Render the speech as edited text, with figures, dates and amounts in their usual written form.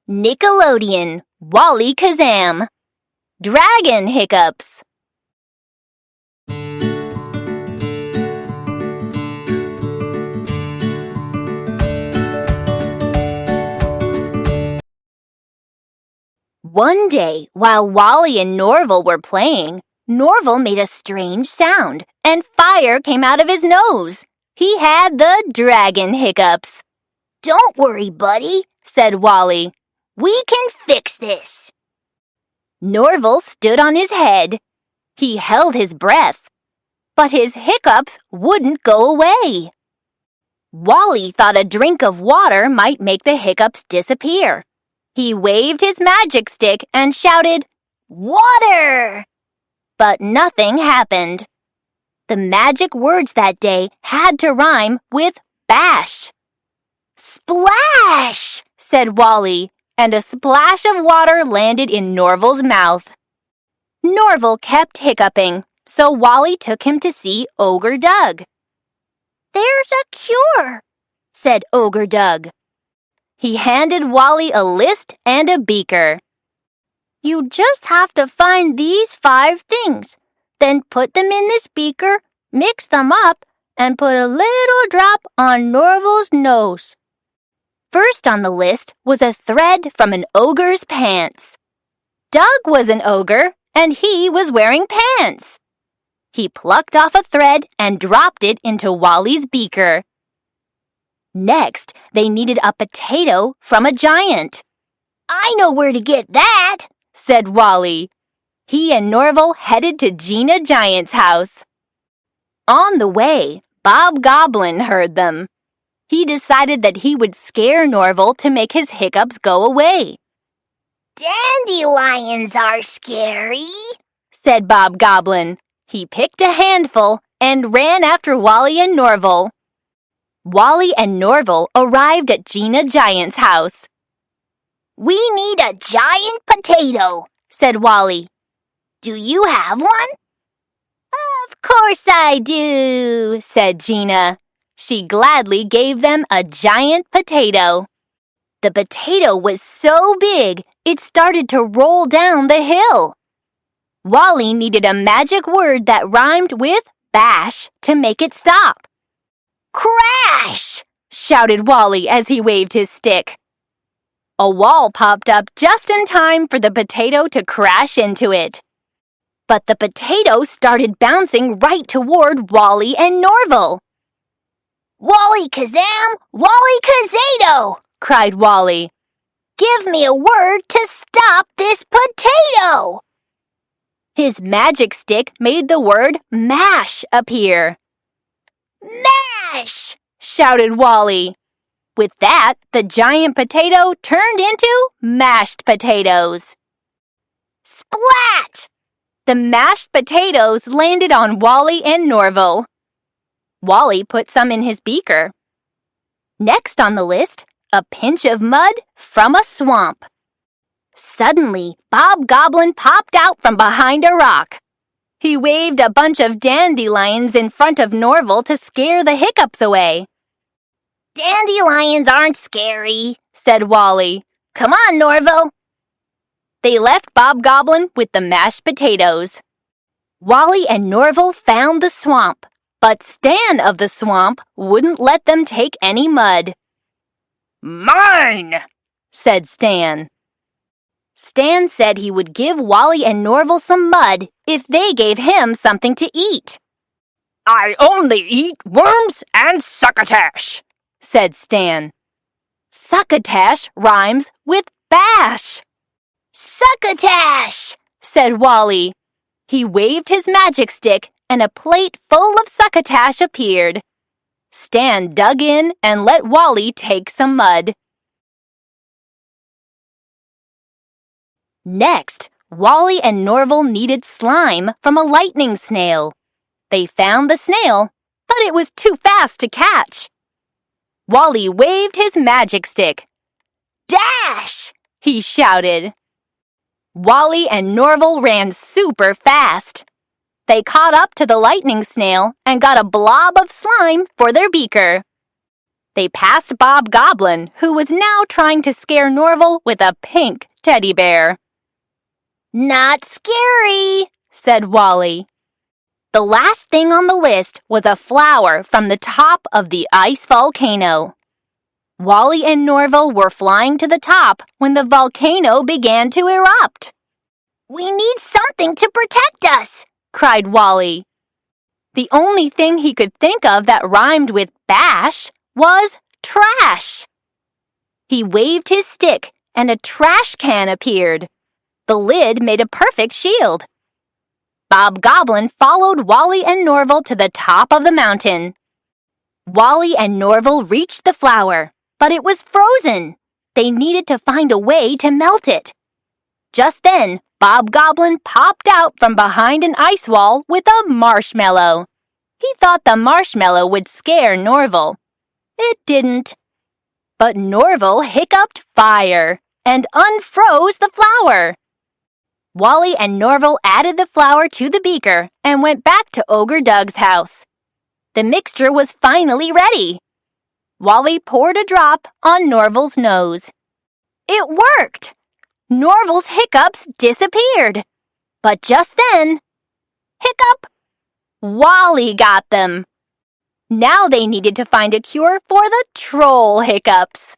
Nickelodeon Wallykazam. Dragon Hiccups. One day, while Wally and Norval were playing, Norval made a strange sound, and fire came out of his nose. He had the dragon hiccups. "Don't worry, buddy," said Wally. "We can fix this." Norval stood on his head. He held his breath, but his hiccups wouldn't go away. Wally thought a drink of water might make the hiccups disappear. He waved his magic stick and shouted, "Water!" But nothing happened. The magic words that day had to rhyme with bash. "Splash!" said Wally, and a splash of water landed in Norval's mouth. Norval kept hiccuping, so Wally took him to see Ogre Doug. "There's a cure," said Ogre Doug. He handed Wally a list and a beaker. "You just have to find these 5 things, then put them in this beaker, mix them up, and put a little drop on Norval's nose." First on the list was a thread from an ogre's pants. Doug was an ogre, and he was wearing pants. He plucked off a thread and dropped it into Wally's beaker. Next, they needed a potato from a giant. "I know where to get that," said Wally. He and Norval headed to Gina Giant's house. On the way, Bob Goblin heard them. He decided that he would scare Norval to make his hiccups go away. "Dandelions are scary," said Bob Goblin. He picked a handful and ran after Wally and Norval. Wally and Norval arrived at Gina Giant's house. "We need a giant potato," said Wally. "Do you have one?" "Of course I do," said Gina. She gladly gave them a giant potato. The potato was so big, it started to roll down the hill. Wally needed a magic word that rhymed with bash to make it stop. "Crash!" shouted Wally as he waved his stick. A wall popped up just in time for the potato to crash into it. But the potato started bouncing right toward Wally and Norval. "Wallykazam! Wallykazado!" cried Wally. "Give me a word to stop this potato!" His magic stick made the word mash appear. "Mash!" shouted Wally. With that, the giant potato turned into mashed potatoes. Splat! The mashed potatoes landed on Wally and Norval. Wally put some in his beaker. Next on the list, a pinch of mud from a swamp. Suddenly, Bob Goblin popped out from behind a rock. He waved a bunch of dandelions in front of Norval to scare the hiccups away. "Dandelions aren't scary," said Wally. "Come on, Norval." They left Bob Goblin with the mashed potatoes. Wally and Norval found the swamp, but Stan of the swamp wouldn't let them take any mud. "Mine!" said Stan. Stan said he would give Wally and Norval some mud if they gave him something to eat. "I only eat worms and succotash," said Stan. Succotash rhymes with bash. "Succotash!" said Wally. He waved his magic stick and a plate full of succotash appeared. Stan dug in and let Wally take some mud. Next, Wally and Norval needed slime from a lightning snail. They found the snail, but it was too fast to catch. Wally waved his magic stick. "Dash!" he shouted. Wally and Norval ran super fast. They caught up to the lightning snail and got a blob of slime for their beaker. They passed Bob Goblin, who was now trying to scare Norval with a pink teddy bear. Not scary, said Wally. The last thing on the list was a flower from the top of the ice volcano. Wally and Norval were flying to the top when the volcano began to erupt. We need something to protect us, cried Wally. The only thing he could think of that rhymed with bash was trash. He waved his stick and a trash can appeared. The lid made a perfect shield. Bob Goblin followed Wally and Norval to the top of the mountain. Wally and Norval reached the flower, but it was frozen. They needed to find a way to melt it. Just then, Bob Goblin popped out from behind an ice wall with a marshmallow. He thought the marshmallow would scare Norval. It didn't. But Norval hiccuped fire and unfroze the flower. Wally and Norval added the flour to the beaker and went back to Ogre Doug's house. The mixture was finally ready. Wally poured a drop on Norval's nose. It worked! Norval's hiccups disappeared. But just then, hiccup! Wally got them. Now they needed to find a cure for the troll hiccups.